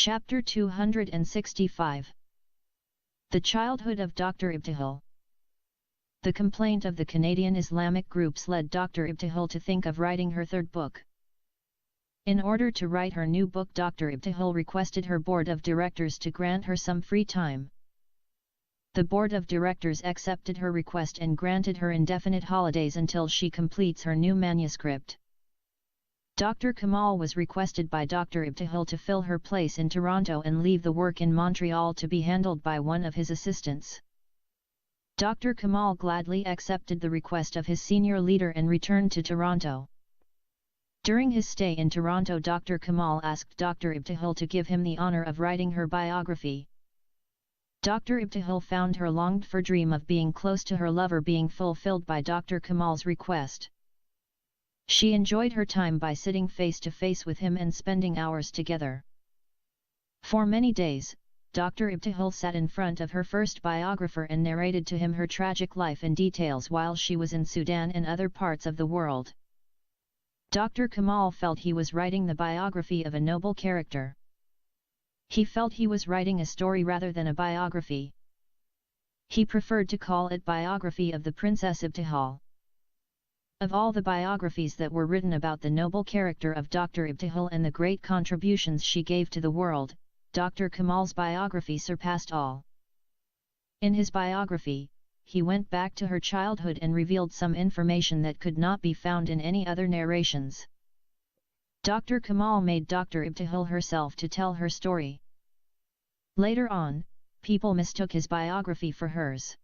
Chapter 265. The Childhood of Dr. IBTIHAL. The complaint of the Canadian Islamic groups led Dr. IBTIHAL to think of writing her third book. In order to write her new book, Dr. IBTIHAL requested her board of directors to grant her some free time. The board of directors accepted her request and granted her indefinite holidays until she completes her new manuscript. Dr. Kamal was requested by Dr. IBTIHAL to fill her place in Toronto and leave the work in Montreal to be handled by one of his assistants. Dr. Kamal gladly accepted the request of his senior leader and returned to Toronto. During his stay in Toronto, Dr. Kamal asked Dr. IBTIHAL to give him the honor of writing her biography. Dr. IBTIHAL found her longed-for dream of being close to her lover being fulfilled by Dr. Kamal's request. She enjoyed her time by sitting face to face with him and spending hours together. For many days, Dr. IBTIHAL sat in front of her first biographer and narrated to him her tragic life in details while she was in Sudan and other parts of the world. Dr. Kamal felt he was writing the biography of a noble character. He felt he was writing a story rather than a biography. He preferred to call it Biography of the Princess IBTIHAL. Of all the biographies that were written about the noble character of Dr. IBTIHAL and the great contributions she gave to the world, Dr. Kamal's biography surpassed all. In his biography, he went back to her childhood and revealed some information that could not be found in any other narrations. Dr. Kamal made Dr. IBTIHAL herself to tell her story. Later on, people mistook his biography for hers.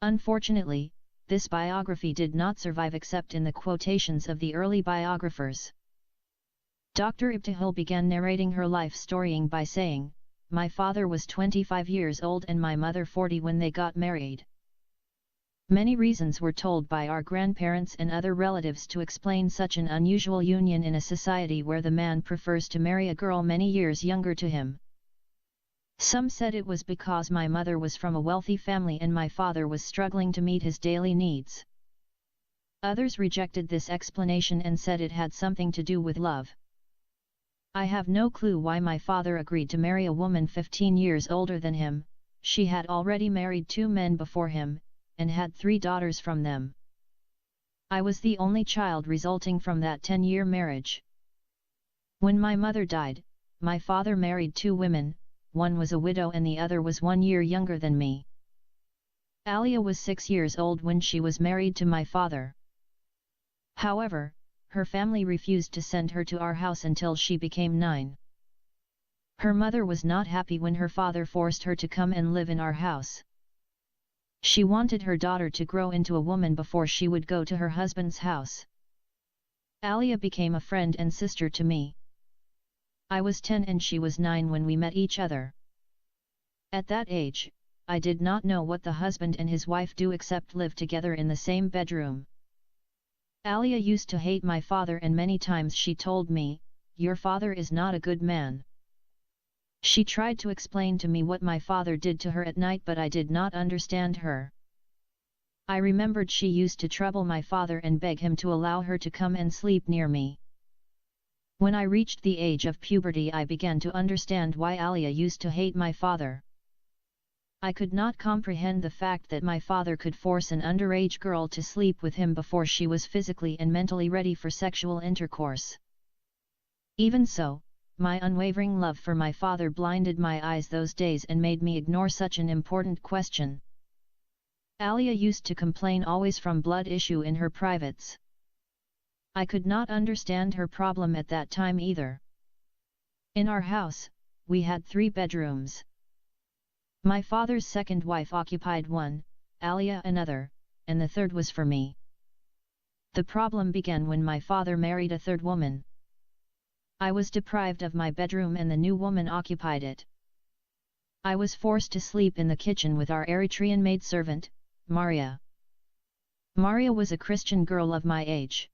Unfortunately, this biography did not survive except in the quotations of the early biographers. Dr. IBTIHAL began narrating her life storying by saying, "My father was 25 years old and my mother 40 when they got married." Many reasons were told by our grandparents and other relatives to explain such an unusual union in a society where the man prefers to marry a girl many years younger to him. Some said it was because my mother was from a wealthy family and my father was struggling to meet his daily needs. Others rejected this explanation and said it had something to do with love. I have no clue why my father agreed to marry a woman 15 years older than him. She had already married 2 men before him, and had 3 daughters from them. I was the only child resulting from that 10-year marriage. When my mother died, my father married 2 women. One was a widow and the other was 1 year younger than me. Alia was 6 years old when she was married to my father. However, her family refused to send her to our house until she became 9. Her mother was not happy when her father forced her to come and live in our house. She wanted her daughter to grow into a woman before she would go to her husband's house. Alia became a friend and sister to me. I was 10 and she was 9 when we met each other. At that age, I did not know what the husband and his wife do except live together in the same bedroom. Alia used to hate my father and many times she told me, "Your father is not a good man." She tried to explain to me what my father did to her at night but I did not understand her. I remembered she used to trouble my father and beg him to allow her to come and sleep near me. When I reached the age of puberty I began to understand why Alia used to hate my father. I could not comprehend the fact that my father could force an underage girl to sleep with him before she was physically and mentally ready for sexual intercourse. Even so, my unwavering love for my father blinded my eyes those days and made me ignore such an important question. Alia used to complain always from blood issue in her privates. I could not understand her problem at that time either. In our house, we had 3 bedrooms. My father's second wife occupied one, Alia another, and the third was for me. The problem began when my father married a 3rd woman. I was deprived of my bedroom and the new woman occupied it. I was forced to sleep in the kitchen with our Eritrean maidservant, Maria. Maria was a Christian girl of my age.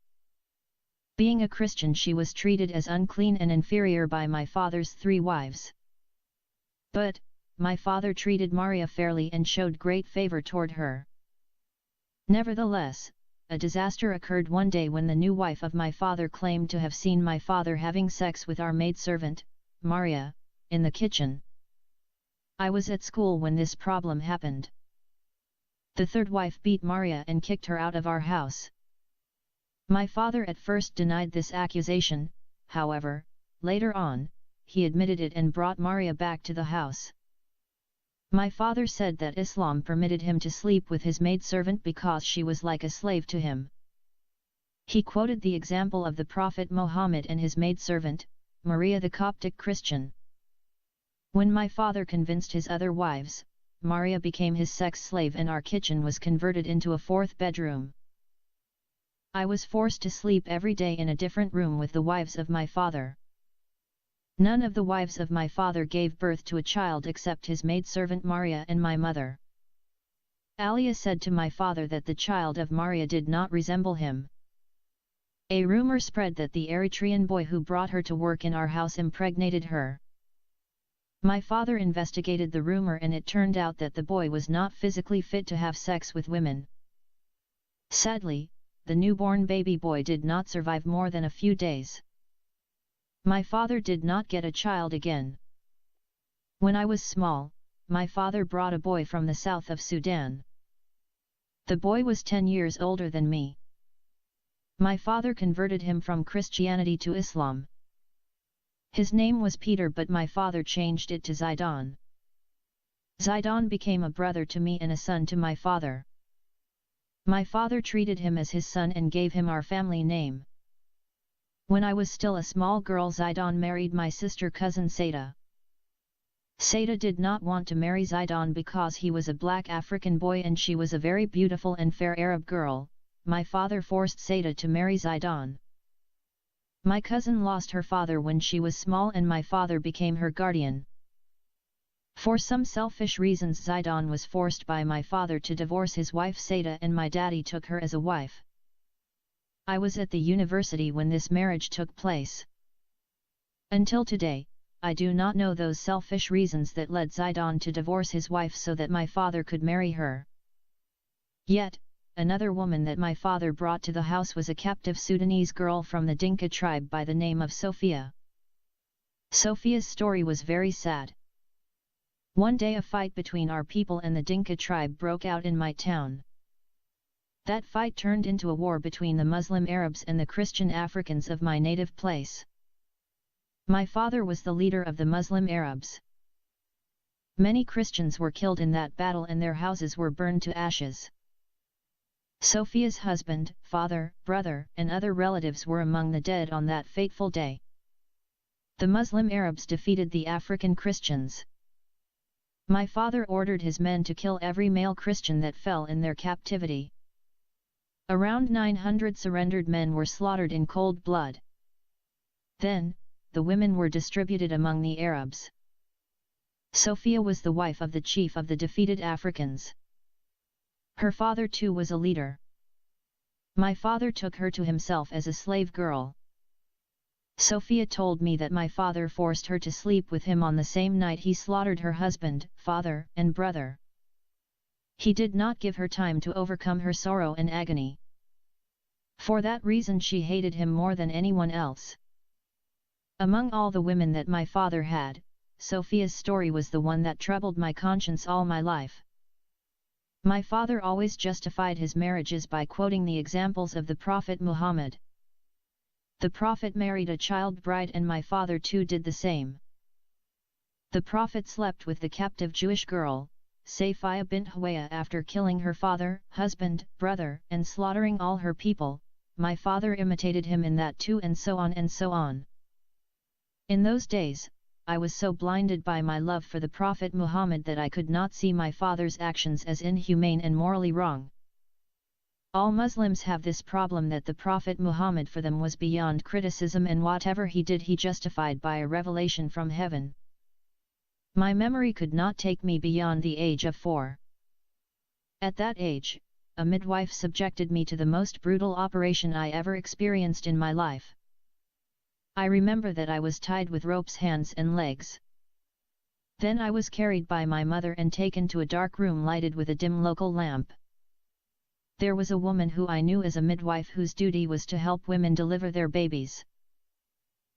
Being a Christian, she was treated as unclean and inferior by my father's 3 wives. But, my father treated Maria fairly and showed great favor toward her. Nevertheless, a disaster occurred one day when the new wife of my father claimed to have seen my father having sex with our maidservant, Maria, in the kitchen. I was at school when this problem happened. The third wife beat Maria and kicked her out of our house. My father at first denied this accusation, however, later on, he admitted it and brought Maria back to the house. My father said that Islam permitted him to sleep with his maidservant because she was like a slave to him. He quoted the example of the Prophet Muhammad and his maidservant, Maria the Coptic Christian. When my father convinced his other wives, Maria became his sex slave and our kitchen was converted into a fourth bedroom. I was forced to sleep every day in a different room with the wives of my father. None of the wives of my father gave birth to a child except his maidservant Maria and my mother. Alia said to my father that the child of Maria did not resemble him. A rumor spread that the Eritrean boy who brought her to work in our house impregnated her. My father investigated the rumor and it turned out that the boy was not physically fit to have sex with women. Sadly, the newborn baby boy did not survive more than a few days. My father did not get a child again. When I was small, my father brought a boy from the south of Sudan. The boy was 10 years older than me. My father converted him from Christianity to Islam. His name was Peter, but my father changed it to Zaidan. Zaidan became a brother to me and a son to my father. My father treated him as his son and gave him our family name. When I was still a small girl, Zaidan married my sister cousin Saida. Saida did not want to marry Zaidan because he was a black African boy and she was a very beautiful and fair Arab girl. My father forced Saida to marry Zaidan. My cousin lost her father when she was small and my father became her guardian. For some selfish reasons, Zaidan was forced by my father to divorce his wife Saida and my daddy took her as a wife. I was at the university when this marriage took place. Until today, I do not know those selfish reasons that led Zaidan to divorce his wife so that my father could marry her. Yet, another woman that my father brought to the house was a captive Sudanese girl from the Dinka tribe by the name of Sophia. Sophia's story was very sad. One day a fight between our people and the Dinka tribe broke out in my town. That fight turned into a war between the Muslim Arabs and the Christian Africans of my native place. My father was the leader of the Muslim Arabs. Many Christians were killed in that battle and their houses were burned to ashes. Sophia's husband, father, brother, and other relatives were among the dead on that fateful day. The Muslim Arabs defeated the African Christians. My father ordered his men to kill every male Christian that fell in their captivity. Around 900 surrendered men were slaughtered in cold blood. Then, the women were distributed among the Arabs. Sophia was the wife of the chief of the defeated Africans. Her father too was a leader. My father took her to himself as a slave girl. Sophia told me that my father forced her to sleep with him on the same night he slaughtered her husband, father, and brother. He did not give her time to overcome her sorrow and agony. For that reason she hated him more than anyone else. Among all the women that my father had, Sophia's story was the one that troubled my conscience all my life. My father always justified his marriages by quoting the examples of the Prophet Muhammad. The Prophet married a child bride and my father too did the same. The Prophet slept with the captive Jewish girl, Safiya bint Huwaya, after killing her father, husband, brother, and slaughtering all her people. My father imitated him in that too, and so on and so on. In those days, I was so blinded by my love for the Prophet Muhammad that I could not see my father's actions as inhumane and morally wrong. All Muslims have this problem that the Prophet Muhammad for them was beyond criticism and whatever he did he justified by a revelation from heaven. My memory could not take me beyond the age of 4. At that age, a midwife subjected me to the most brutal operation I ever experienced in my life. I remember that I was tied with ropes hands and legs. Then I was carried by my mother and taken to a dark room lighted with a dim local lamp. There was a woman who I knew as a midwife whose duty was to help women deliver their babies.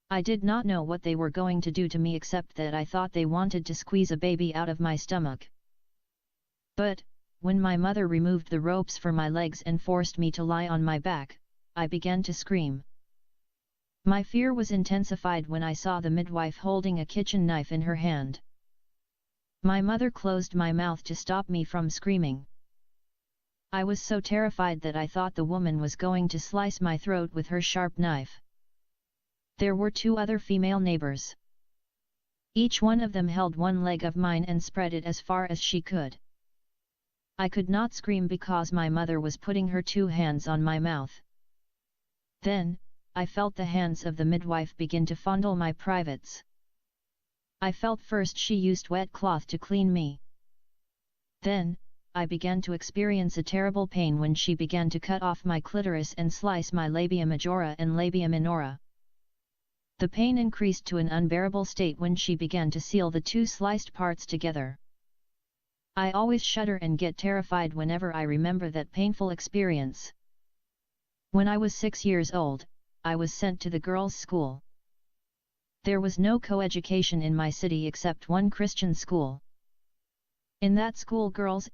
I did not know what they were going to do to me except that I thought they wanted to squeeze a baby out of my stomach. But, when my mother removed the ropes for my legs and forced me to lie on my back, I began to scream. My fear was intensified when I saw the midwife holding a kitchen knife in her hand. My mother closed my mouth to stop me from screaming. I was so terrified that I thought the woman was going to slice my throat with her sharp knife. There were 2 other female neighbors. Each one of them held one leg of mine and spread it as far as she could. I could not scream because my mother was putting her 2 hands on my mouth. Then, I felt the hands of the midwife begin to fondle my privates. I felt first she used wet cloth to clean me. Then, I began to experience a terrible pain when she began to cut off my clitoris and slice my labia majora and labia minora. The pain increased to an unbearable state when she began to seal the 2 sliced parts together. I always shudder and get terrified whenever I remember that painful experience. When I was 6 years old, I was sent to the girls' school. There was no co-education in my city except one Christian school. In that school, girls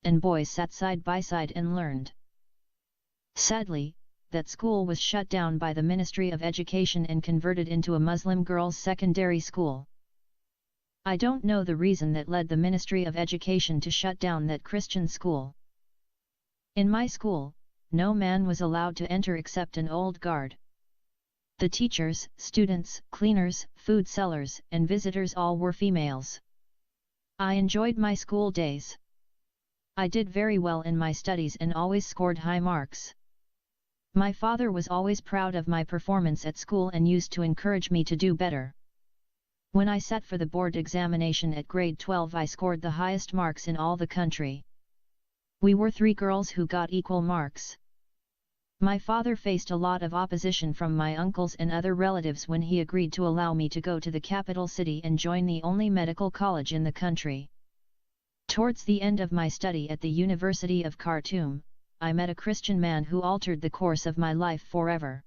and boys sat side by side and learned. Sadly, that school was shut down by the Ministry of Education and converted into a Muslim girls' secondary school. I don't know the reason that led the Ministry of Education to shut down that Christian school. In my school, no man was allowed to enter except an old guard. The teachers, students, cleaners, food sellers, and visitors all were females. I enjoyed my school days. I did very well in my studies and always scored high marks. My father was always proud of my performance at school and used to encourage me to do better. When I sat for the board examination at grade 12, I scored the highest marks in all the country. We were 3 girls who got equal marks. My father faced a lot of opposition from my uncles and other relatives when he agreed to allow me to go to the capital city and join the only medical college in the country. Towards the end of my study at the University of Khartoum, I met a Christian man who altered the course of my life forever.